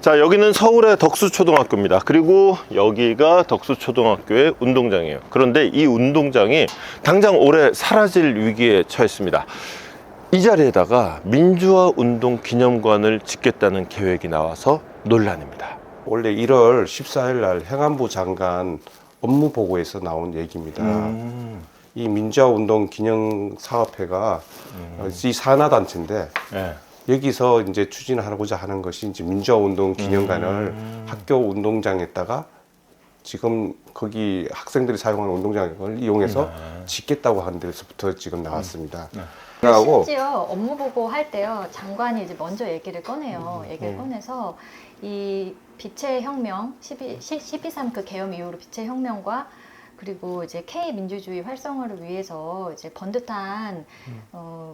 자, 여기는 서울의 덕수초등학교입니다. 그리고 여기가 덕수초등학교의 운동장이에요. 그런데 이 운동장이 당장 올해 사라질 위기에 처했습니다. 이 자리에다가 민주화운동기념관을 짓겠다는 계획이 나와서 논란입니다. 원래 1월 14일 날 행안부 장관 업무보고에서 나온 얘기입니다. 이 민주화운동기념사업회가 이 산하단체인데 네. 여기서 이제 추진하고자 하는 것이 이제 민주화운동기념관을 학교 운동장에다가 지금 거기 학생들이 사용하는 운동장을 이용해서 짓겠다고 하는 데서부터 지금 나왔습니다. 심지어 업무 보고 할 때요, 장관이 이제 먼저 얘기를 꺼내요. 얘기를 꺼내서 이 빛의 혁명, 12.3 그 계엄 이후로 빛의 혁명과 그리고 이제 K 민주주의 활성화를 위해서 이제 번듯한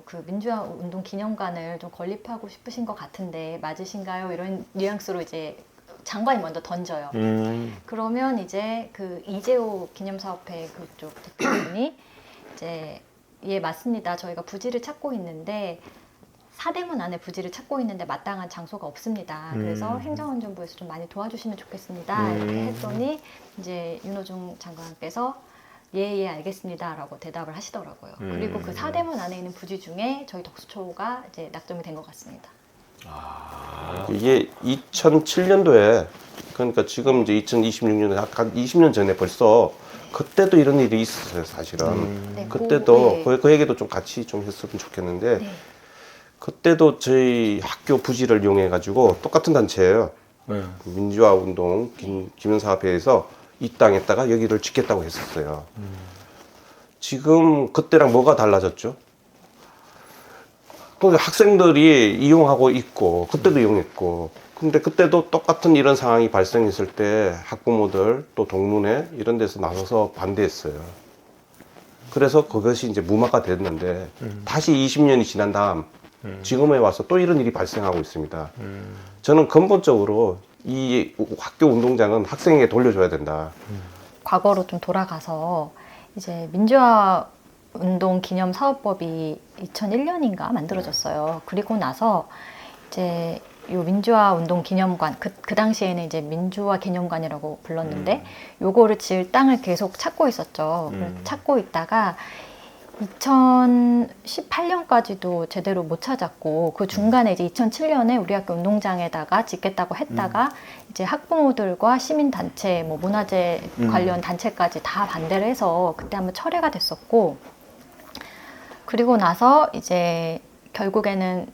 그 민주화 운동 기념관을 좀 건립하고 싶으신 것 같은데 맞으신가요? 이런 뉘앙스로 이제 장관이 먼저 던져요. 그러면 이제 그 이재호 기념사업회 그쪽 대표님이 이제 예, 맞습니다. 저희가 부지를 찾고 있는데 사대문 안에 부지를 찾고 있는데 마땅한 장소가 없습니다. 그래서 행정안전부에서 좀 많이 도와주시면 좋겠습니다. 이렇게 했더니 이제 윤호중 장관께서 예, 알겠습니다라고 대답을 하시더라고요. 그리고 그 사대문 안에 있는 부지 중에 저희 덕수초가 이제 낙점이 된 것 같습니다. 이게 2007년도에 그러니까 지금 이제 2026년에 한 20년 전에 벌써 그때도 이런 일이 있었어요, 사실은. 네, 그때도 네. 그 얘기도 좀 같이 좀 했으면 좋겠는데 네. 그때도 저희 학교 부지를 이용해 가지고 똑같은 단체예요. 민주화운동 기념사업회에서 이 땅에다가 여기를 짓겠다고 했었어요. 지금 그때랑 뭐가 달라졌죠? 또 학생들이 이용하고 있고 그때도 이용했고 근데 그때도 똑같은 이런 상황이 발생했을 때 학부모들 또 동문회 이런 데서 나서서 반대했어요. 그래서 그것이 이제 무마가 됐는데 다시 20년이 지난 다음 지금에 와서 또 이런 일이 발생하고 있습니다. 저는 근본적으로 이 학교 운동장은 학생에게 돌려줘야 된다. 과거로 좀 돌아가서 이제 민주화 운동 기념 사업법이 2001년인가 만들어졌어요. 그리고 나서 이제 요 민주화 운동 기념관 그 당시에는 이제 민주화 기념관이라고 불렀는데 요거를 지을 땅을 계속 찾고 있었죠. 찾고 있다가 2018년까지도 제대로 못 찾았고 그 중간에 이제 2007년에 우리 학교 운동장에다가 짓겠다고 했다가 이제 학부모들과 시민단체 뭐 문화재 관련 단체까지 다 반대를 해서 그때 한번 철회가 됐었고 그리고 나서 이제 결국에는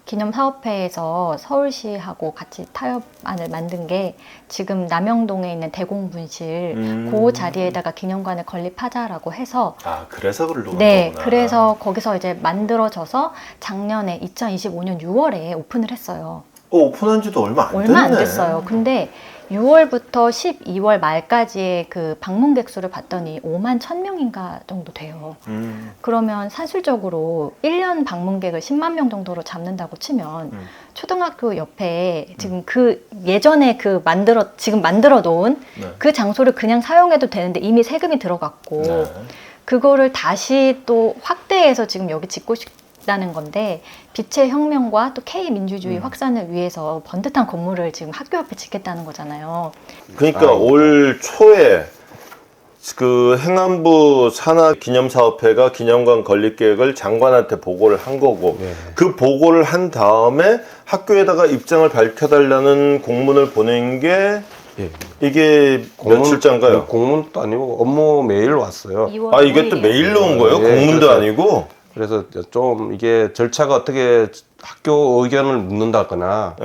기념사업회에서 서울시하고 같이 타협안을 만든 게 지금 남영동에 있는 대공분실 그 자리에다가 기념관을 건립하자라고 해서 그래서 그러는 네, 거구나. 그래서 거기서 이제 만들어져서 작년에 2025년 6월에 오픈을 했어요. 오픈한 지도 얼마 안 됐네. 얼마 안 됐어요. 근데 6월부터 12월 말까지의 그 방문객 수를 봤더니 5만 1,000명인가 정도 돼요. 그러면 사실적으로 1년 방문객을 10만 명 정도로 잡는다고 치면 초등학교 옆에 지금 그 예전에 지금 만들어 놓은 그 장소를 그냥 사용해도 되는데 이미 세금이 들어갔고 그거를 다시 또 확대해서 지금 여기 짓고 싶다는 건데 빛의 혁명과 또 K 민주주의 확산을 위해서 번듯한 건물을 지금 학교 앞에 짓겠다는 거잖아요. 그러니까 올 초에 그 행안부 산하기념사업회가 기념관 건립 계획을 장관한테 보고를 한 거고 그 보고를 한 다음에 학교에다가 입장을 밝혀달라는 공문을 보낸 게 이게 며칠자인가요? 공문도 아니고 업무 메일 왔어요. 2월 이게 또 5일이에요. 메일로 온 거예요? 네, 공문도 그래서- 아니고? 그래서 좀 이게 절차가 어떻게 학교 의견을 묻는다거나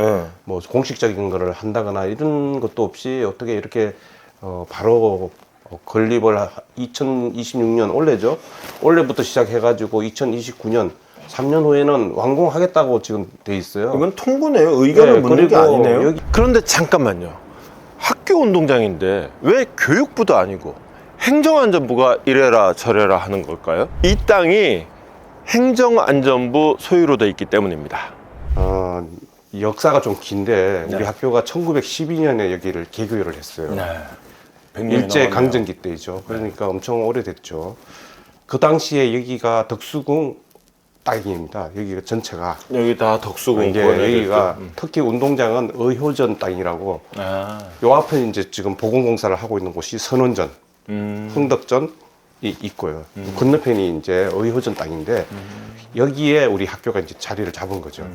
뭐 공식적인 거를 한다거나 이런 것도 없이 어떻게 이렇게 바로 건립을 2026년 올해죠. 올해부터 시작해가지고 2029년 3년 후에는 완공하겠다고 지금 돼 있어요. 이건 통보네요. 의견을 네, 묻는 게 그리고 아니네요. 여기- 그런데 잠깐만요. 학교 운동장인데 왜 교육부도 아니고 행정안전부가 이래라 저래라 하는 걸까요? 이 땅이 행정안전부 소유로 돼 있기 때문입니다. 역사가 좀 긴데 우리 학교가 1912년에 여기를 개교를 했어요. 100년이 일제 넘었네요. 강점기 때이죠. 그러니까 엄청 오래됐죠. 그 당시에 여기가 덕수궁 땅입니다. 여기가 전체가. 여기 다 덕수궁 이제 보여드릴 여기가 때. 특히 운동장은 의효전 땅이라고 아, 요 앞에 이제 지금 보건공사를 하고 있는 곳이 선원전, 흥덕전이 있고요. 건너편이 이제 의효전 땅인데 여기에 우리 학교가 이제 자리를 잡은 거죠.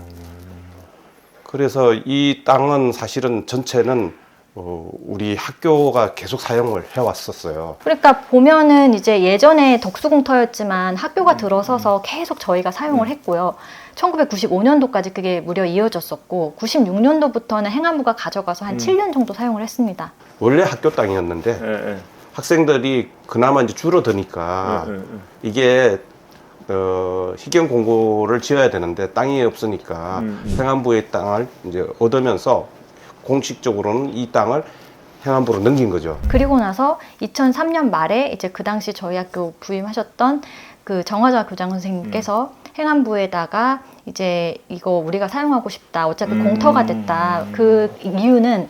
그래서 이 땅은 사실은 전체는 우리 학교가 계속 사용을 해왔었어요. 그러니까 보면은 이제 예전에 덕수궁터였지만 학교가 들어서서 계속 저희가 사용을 했고요. 1995년도까지 그게 무려 이어졌었고 96년도부터는 행안부가 가져가서 한 7년 정도 사용을 했습니다. 원래 학교 땅이었는데 예, 예. 학생들이 그나마 이제 줄어드니까 이게 희경 공고를 지어야 되는데 땅이 없으니까 행안부의 땅을 이제 얻으면서 공식적으로는 이 땅을 행안부로 넘긴 거죠. 그리고 나서 2003년 말에 이제 그 당시 저희 학교 부임하셨던 그 정화자 교장 선생님께서 행안부에다가 이제 이거 우리가 사용하고 싶다. 어차피 공터가 됐다. 그 이유는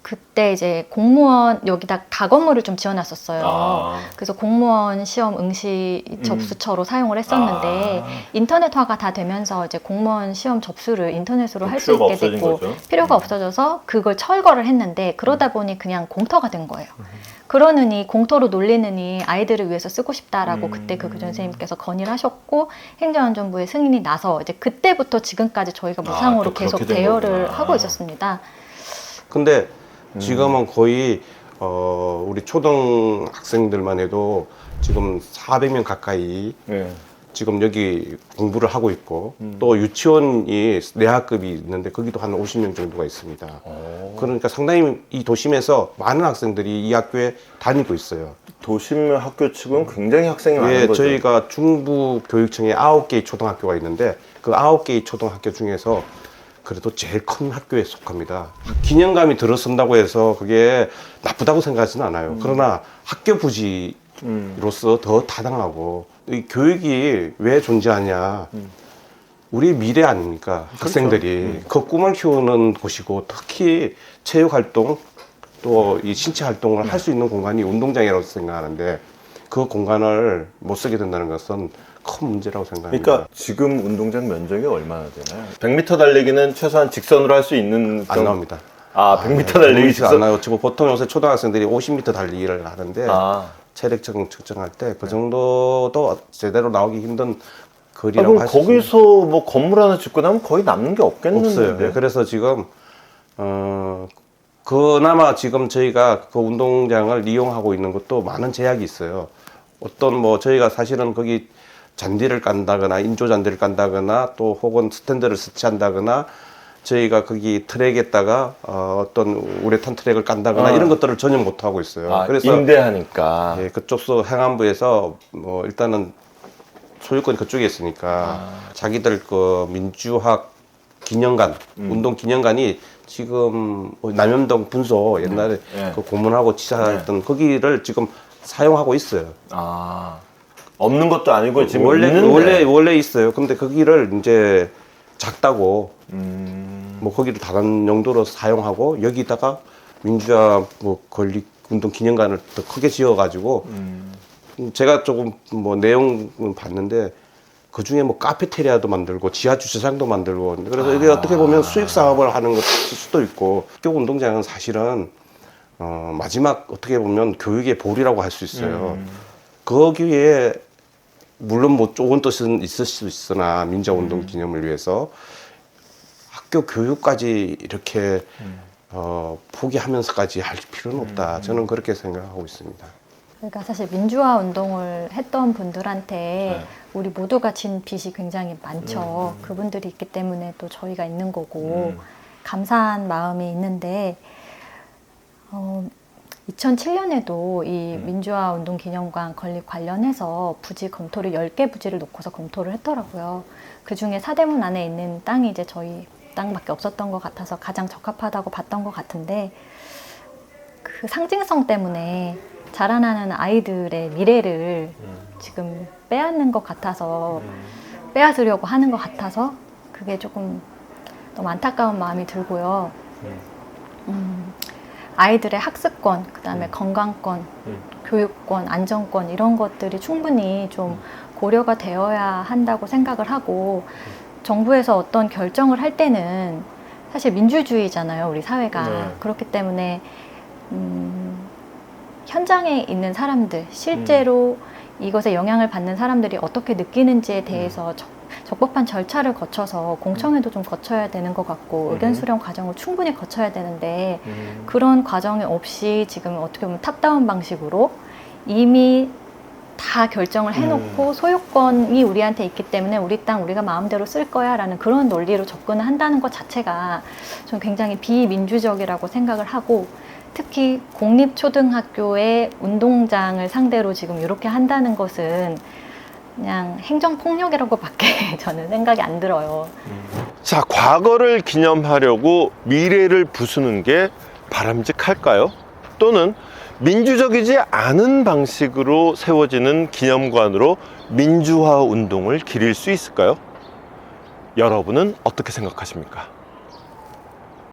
그때 이제 공무원 여기다 가건물을 좀 지어놨었어요. 아. 그래서 공무원 시험 응시 접수처로 사용을 했었는데 인터넷화가 다 되면서 이제 공무원 시험 접수를 인터넷으로 할 수 필요가 있게 없어진 됐고 거죠. 필요가 없어져서 그걸 철거를 했는데 그러다 보니 그냥 공터가 된 거예요. 그러느니 공터로 놀리느니 아이들을 위해서 쓰고 싶다라고 그때 그 교장 선생님께서 건의를 하셨고 행정안전부의 승인이 나서 이제 그때부터 지금까지 저희가 무상으로 또 그렇게 계속 된 대여를 거구나. 하고 있었습니다. 근데 지금은 거의 우리 초등학생들만 해도 지금 400명 가까이 예. 지금 여기 공부를 하고 있고 또 유치원이 내학급이 있는데 거기도 한 50명 정도가 있습니다. 그러니까 상당히 이 도심에서 많은 학생들이 이 학교에 다니고 있어요. 도심 학교 측은 굉장히 학생이 많은 예, 거죠. 저희가 중부 교육청에 9개의 초등학교가 있는데 그 9개의 초등학교 중에서 그래도 제일 큰 학교에 속합니다. 기념감이 들어선다고 해서 그게 나쁘다고 생각하지는 않아요. 그러나 학교 부지로서 더 타당하고 이 교육이 왜 존재하냐. 우리 미래 아닙니까? 학생들이 그 꿈을 키우는 곳이고 특히 체육 활동 또 이 신체 활동을 할 수 있는 공간이 운동장이라고 생각하는데 그 공간을 못 쓰게 된다는 것은 큰 문제라고 생각합니다. 그러니까 지금 운동장 면적이 얼마나 되나요? 100m 달리기는 최소한 직선으로 할 수 있는 안 나옵니다. 아, 100m 달리기 보이지 직선. 않아요. 지금 보통 요새 초등학생들이 50m 달리기를 하는데 아. 체력적 측정할 때 그 정도도 제대로 나오기 힘든 아, 거리라고 그럼 할 수 있습니다. 거기서 뭐 건물 하나 짓고 나면 거의 남는 게 없겠는데. 없어요. 네, 그래서 지금 그나마 지금 저희가 그 운동장을 이용하고 있는 것도 많은 제약이 있어요. 어떤 뭐 저희가 사실은 거기 잔디를 깐다거나 인조 잔디를 깐다거나 또 혹은 스탠드를 설치한다거나 저희가 거기 트랙에다가 어떤 우레탄 트랙을 깐다거나 이런 것들을 전혀 못 하고 있어요. 아, 그래서 임대하니까. 예, 그쪽서 행안부에서 뭐 일단은 소유권이 그쪽에 있으니까 자기들 그 민주학 기념관, 운동 기념관이 지금 뭐 남염동 분소 옛날에 네. 그 고문하고 치사했던 거기를 지금 사용하고 있어요. 아. 없는 것도 아니고 지금 원래 있는데. 원래 있어요. 근데 거기를 이제 작다고 뭐 거기를 다른 용도로 사용하고 여기다가 민주화 뭐 건립 운동 기념관을 더 크게 지어가지고 제가 조금 뭐 내용은 봤는데 그 중에 뭐 카페테리아도 만들고 지하 주차장도 만들고 그래서 이게 어떻게 보면 수익 사업을 하는 것일 수도 있고 학교 운동장은 사실은 마지막 어떻게 보면 교육의 볼이라고 할 수 있어요. 거기에 물론 뭐 좋은 뜻은 있을 수 있으나 민주운동 기념을 위해서 학교 교육까지 이렇게 포기하면서까지 할 필요는 없다. 저는 그렇게 생각하고 있습니다. 그러니까 사실 민주화 운동을 했던 분들한테 우리 모두가 진 빚이 굉장히 많죠. 그분들이 있기 때문에 또 저희가 있는 거고 감사한 마음이 있는데 2007년에도 이 민주화 운동 기념관 건립 관련해서 부지 검토를 10개 부지를 놓고서 검토를 했더라고요. 그 중에 사대문 안에 있는 땅이 이제 저희 땅밖에 없었던 것 같아서 가장 적합하다고 봤던 것 같은데 그 상징성 때문에 자라나는 아이들의 미래를 지금 빼앗는 것 같아서 빼앗으려고 하는 것 같아서 그게 조금 너무 안타까운 마음이 들고요. 아이들의 학습권, 그다음에 건강권, 교육권, 안전권 이런 것들이 충분히 좀 고려가 되어야 한다고 생각을 하고, 정부에서 어떤 결정을 할 때는 사실 민주주의잖아요, 우리 사회가. 네. 그렇기 때문에 현장에 있는 사람들, 실제로 이것에 영향을 받는 사람들이 어떻게 느끼는지에 대해서 적법한 절차를 거쳐서 공청회도 좀 거쳐야 되는 것 같고, 의견 수렴 과정을 충분히 거쳐야 되는데, 그런 과정이 없이 지금 어떻게 보면 탑다운 방식으로 이미 다 결정을 해놓고 소유권이 우리한테 있기 때문에 우리 땅 우리가 마음대로 쓸 거야 라는 그런 논리로 접근을 한다는 것 자체가 좀 굉장히 비민주적이라고 생각을 하고, 특히 공립초등학교의 운동장을 상대로 지금 이렇게 한다는 것은 그냥 행정폭력이라고밖에 저는 생각이 안 들어요. 자, 과거를 기념하려고 미래를 부수는 게 바람직할까요? 또는 민주적이지 않은 방식으로 세워지는 기념관으로 민주화 운동을 기릴 수 있을까요? 여러분은 어떻게 생각하십니까?